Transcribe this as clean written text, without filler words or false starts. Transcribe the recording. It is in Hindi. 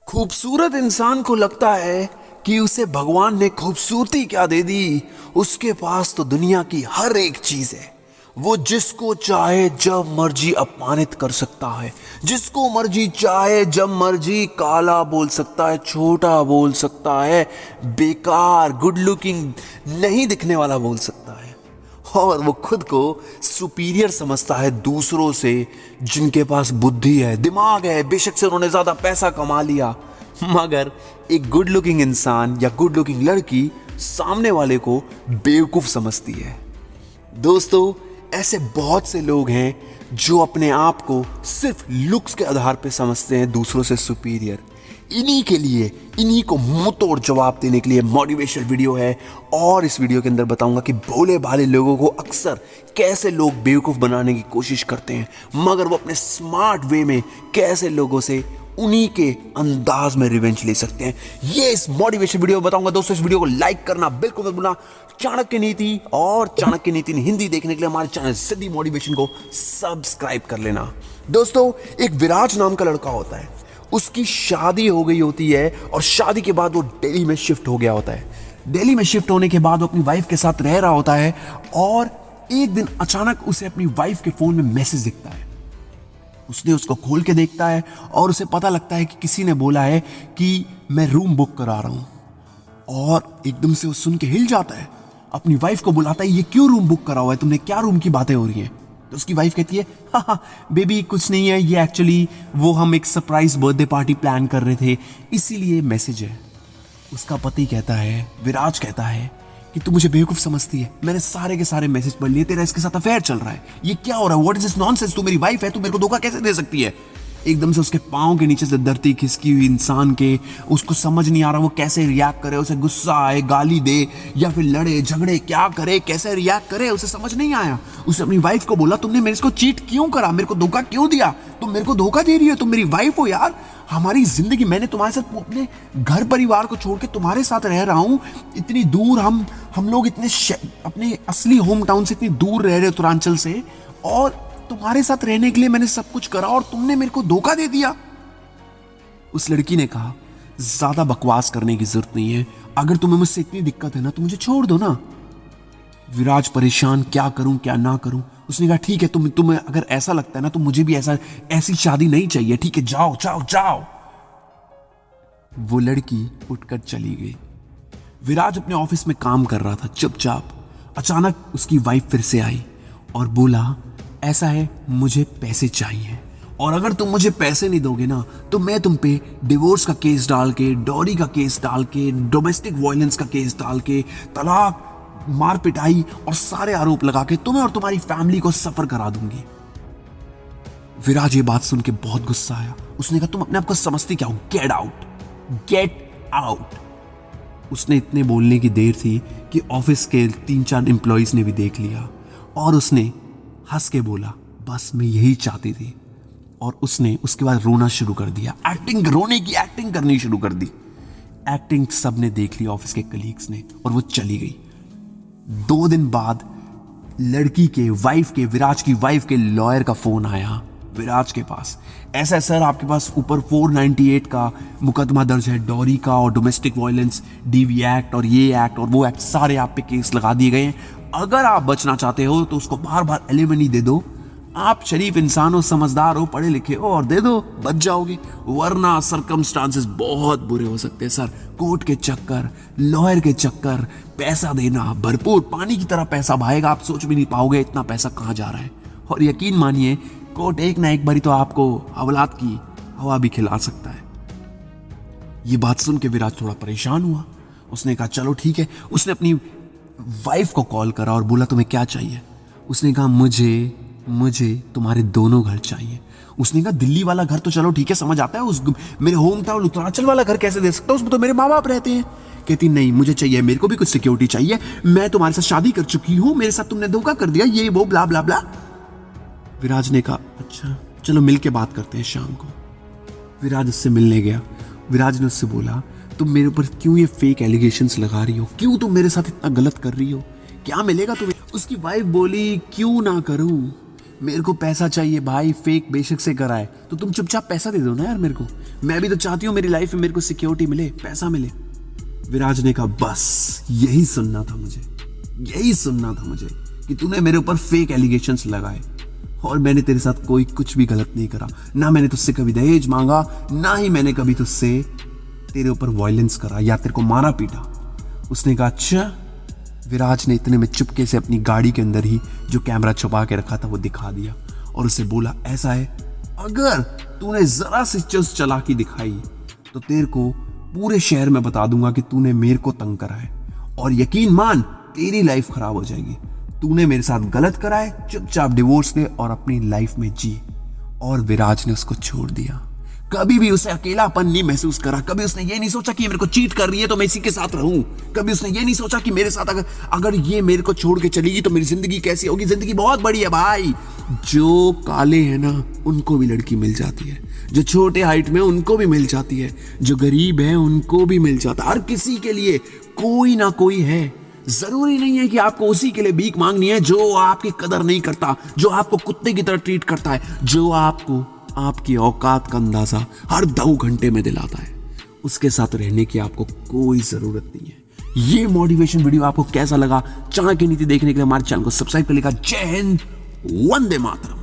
खूबसूरत इंसान को लगता है कि उसे भगवान ने खूबसूरती क्या दे दी। उसके पास तो दुनिया की हर एक चीज है। वो जिसको चाहे जब मर्जी अपमानित कर सकता है, जिसको मर्जी चाहे जब मर्जी काला बोल सकता है, छोटा बोल सकता है, बेकार गुड लुकिंग नहीं दिखने वाला बोल सकता है। और वो खुद को सुपीरियर समझता है दूसरों से, जिनके पास बुद्धि है, दिमाग है, बेशक से उन्होंने ज्यादा पैसा कमा लिया। मगर एक गुड लुकिंग इंसान या गुड लुकिंग लड़की सामने वाले को बेवकूफ समझती है। दोस्तों, ऐसे बहुत से लोग हैं जो अपने आप को सिर्फ लुक्स के आधार पर समझते हैं दूसरों से सुपीरियर। इन्हीं के लिए, इन्हीं को मुंह तोड़ जवाब देने के लिए मोटिवेशनल वीडियो है। और इस वीडियो के अंदर बताऊंगा कि भोले भाले लोगों को अक्सर कैसे लोग बेवकूफ बनाने की कोशिश करते हैं, मगर वो अपने स्मार्ट वे में कैसे लोगों से उन्हीं के अंदाज में रिवेंज ले सकते हैं। ये इस मोटिवेशन वीडियो में बताऊंगा। दोस्तों, इस वीडियो को लाइक करना बिल्कुल मत भूलना। चाणक्य नीति और चाणक्य नीति हिंदी देखने के लिए हमारे चैनल सिद्धि मोटिवेशन को सब्सक्राइब कर लेना। दोस्तों, एक विराज नाम का लड़का होता है। उसकी शादी हो गई होती है और शादी के बाद वो दिल्ली में शिफ्ट हो गया होता है। दिल्ली में शिफ्ट होने के बाद वो अपनी वाइफ के साथ रह रहा होता है और एक दिन अचानक उसे अपनी वाइफ के फोन में मैसेज दिखता है। उसने उसको खोल के देखता है और उसे पता लगता है कि किसी ने बोला है कि मैं रूम बुक करा रहा हूं। और एकदम से वो सुन के हिल जाता है, अपनी वाइफ को बुलाता है, ये क्यों रूम बुक करा हुआ है, तुमने क्या रूम की बातें हो रही हैं? तो उसकी वाइफ कहती है, हाँ बेबी कुछ नहीं है, ये एक्चुअली वो हम एक सरप्राइज बर्थडे पार्टी प्लान कर रहे थे, इसीलिए मैसेज है। उसका पति कहता है, विराज कहता है कि तू मुझे बेवकूफ समझती है, मैंने सारे के सारे मैसेज पढ़ लिए, तेरा इसके साथ अफेयर चल रहा है, ये क्या हो रहा है, व्हाट इज दिस नॉनसेंस, तू मेरी वाइफ है, तू मेरे को धोखा कैसे दे सकती है? एकदम से उसके पाँव के नीचे से धरती खिसकी हुई इंसान के, उसको समझ नहीं आ रहा वो कैसे रिएक्ट करे। उसे गुस्सा आए, गाली दे या फिर लड़े झगड़े, क्या करे, कैसे रिएक्ट करे, उसे समझ नहीं आया। उसने अपनी वाइफ को बोला, तुमने मेरे को चीट क्यों करा, मेरे को धोखा क्यों दिया, तुम मेरे को धोखा दे रही हो, तुम मेरी वाइफ हो यार, हमारी जिंदगी, मैंने तुम्हारे साथ अपने घर परिवार को छोड़ के तुम्हारे साथ रह रहा हूँ, इतनी दूर हम लोग इतने अपने असली होम टाउन से इतनी दूर रह रहे हो उत्तरांचल से, और तुम्हारे साथ रहने के लिए मैंने सब कुछ करा और तुमने मेरे को धोखा दे दिया। उस लड़की ने कहा, ज्यादा बकवास करने की जरूरत नहीं है, अगर तुम्हें मुझसे इतनी दिक्कत है ना तो मुझे छोड़ दो ना। विराज परेशान, क्या करूं क्या ना करूं। उसने कहा, ठीक है, तुम्हें अगर ऐसा लगता है ना तो मुझे भी ऐसी शादी नहीं चाहिए, ठीक है, जाओ जाओ जाओ। वो लड़की उठकर चली गई। विराज अपने ऑफिस में काम कर रहा था चुपचाप। अचानक उसकी वाइफ फिर से आई और बोला, ऐसा है, मुझे पैसे चाहिए, और अगर तुम मुझे पैसे नहीं दोगे ना तो मैं तुम पे डिवोर्स का केस डाल के, डॉरी का केस डाल के, डोमेस्टिक वायलेंस का केस डाल के, तलाक, मार पिटाई और सारे आरोप लगा के तुम्हें और तुम्हारी फैमिली को सफर करा दूंगी। विराज ये बात सुन के बहुत गुस्सा आया। उसने कहा, तुम अपने आप को समझती क्या हो, गेट आउट, गेट आउट। उसने इतने बोलने की देर थी कि ऑफिस के 3-4 एम्प्लॉइज ने भी देख लिया और उसने हंस के बोला, बस मैं यही चाहती थी। और उसने उसके बाद रोना शुरू कर दिया, एक्टिंग, रोने की एक्टिंग करनी शुरू कर दी। एक्टिंग सबने देख ली, ऑफिस के कलीग्स ने, और वो चली गई। 2 दिन बाद लड़की के वाइफ के, विराज की वाइफ के लॉयर का फोन आया विराज के पास। ऐसा है सर, आपके पास ऊपर 498 का मुकदमा दर्ज है, डॉरी का और डोमेस्टिक वायलेंस, डीवी एक्ट और ये एक्ट और वो एक्ट, सारे आप पे केस लगा दिए गए हैं। अगर आप बचना चाहते हो तो उसको बार बार एलिमनी दे दो। आप शरीफ इंसान हो, समझदार हो, पढ़े लिखे हो, और दे दो, बच जाओगे, वरना सरकमस्टांसेस बहुत बुरे हो सकते हैं सर। कोर्ट के चक्कर, लॉयर के चक्कर, पैसा देना, भरपूर पानी की तरह पैसा बहाएगा, आप सोच भी नहीं पाओगे इतना पैसा कहाँ जा रहा है। और यकीन मानिए, कोर्ट एक ना एक बारी तो आपको हवालात की हवा भी खिला सकता है। ये बात सुन के विराज थोड़ा परेशान हुआ। उसने कहा, चलो ठीक है। उसने अपनी वाइफ को कॉल करा और बोला, तुम्हें क्या चाहिए? उसने कहा, मुझे तुम्हारे दोनों घर चाहिए। उसने कहा, दिल्ली वाला घर तो चलो ठीक है, समझ आता है, उस मेरे होम टाउन उत्तरांचल वाला घर कैसे दे सकता हूं, उसमें तो मेरे माँ बाप रहते हैं। कहती, नहीं मुझे चाहिए, मेरे को भी कुछ सिक्योरिटी चाहिए, मैं तुम्हारे साथ शादी कर चुकी हूं, मेरे साथ तुमने धोखा कर दिया, ये वो ब्ला ब्ला ब्ला। विराज ने कहा, अच्छा चलो मिल के बात करते हैं शाम को। विराज उससे मिलने गया। विराज ने उससे बोला, तुम मेरे ऊपर क्यों ये फेक एलिगेशंस लगा रही हो, क्यों तुम मेरे साथ इतना गलत कर रही हो, क्या मिलेगा तुम्हें? उसकी वाइफ बोली, क्यों ना करूं, मेरे को पैसा चाहिए भाई, फेक बेशक से कराए तो तुम चुपचाप पैसा दे दो ना यार मेरे को। मैं भी तो चाहती हूँ मेरी लाइफ में मेरे को सिक्योरिटी मिले, पैसा मिले। विराज ने कहा बस यही सुनना था मुझे, यही सुनना था मुझे कि तूने मेरे ऊपर फेक एलिगेशंस लगाए और मैंने तेरे साथ कोई कुछ भी गलत नहीं करा। ना मैंने तुझसे कभी दहेज मांगा, ना ही मैंने कभी तुझसे तेरे ऊपर वायलेंस करा या तेरे को मारा पीटा। उसने कहा अच्छा। विराज ने इतने में चुपके से अपनी गाड़ी के अंदर ही जो कैमरा छुपा के रखा था वो दिखा दिया और उसे बोला ऐसा है, अगर तूने जरा सी चुस्त चालाकी दिखाई तो तेरे को पूरे शहर में बता दूंगा कि तूने मेरे को तंग करा है और यकीन मान तेरी लाइफ खराब हो जाएगी। तूने मेरे साथ गलत करा है, चुपचाप डिवोर्स ले और अपनी लाइफ में जी। और विराज ने उसको छोड़ दिया। कभी भी उसे अकेलापन नहीं महसूस करा। कभी उसने ये नहीं सोचा कि ये मेरे को चीट कर रही है तो मैं इसी के साथ रहूं। कभी उसने ये नहीं सोचा कि मेरे साथ अगर ये मेरे को छोड़ के चलेगी तो मेरी जिंदगी कैसी होगी। जिंदगी बहुत बड़ी है भाई। जो काले हैं ना उनको भी लड़की मिल जाती है, जो छोटे हाइट में उनको भी मिल जाती है, जो गरीब है उनको भी मिल जाता है। हर किसी के लिए कोई ना कोई है। जरूरी नहीं है कि आपको उसी के लिए भीख मांगनी है जो आपकी कदर नहीं करता, जो आपको कुत्ते की तरह ट्रीट करता है, जो आपको आपकी औकात का अंदाजा हर 2 घंटे में दिलाता है। उसके साथ रहने की आपको कोई जरूरत नहीं है। ये मोटिवेशन वीडियो आपको कैसा लगा? चाणक्य नीति देखने के लिए हमारे चैनल को सब्सक्राइब कर लेगा। जय हिंद, वंदे मातरम।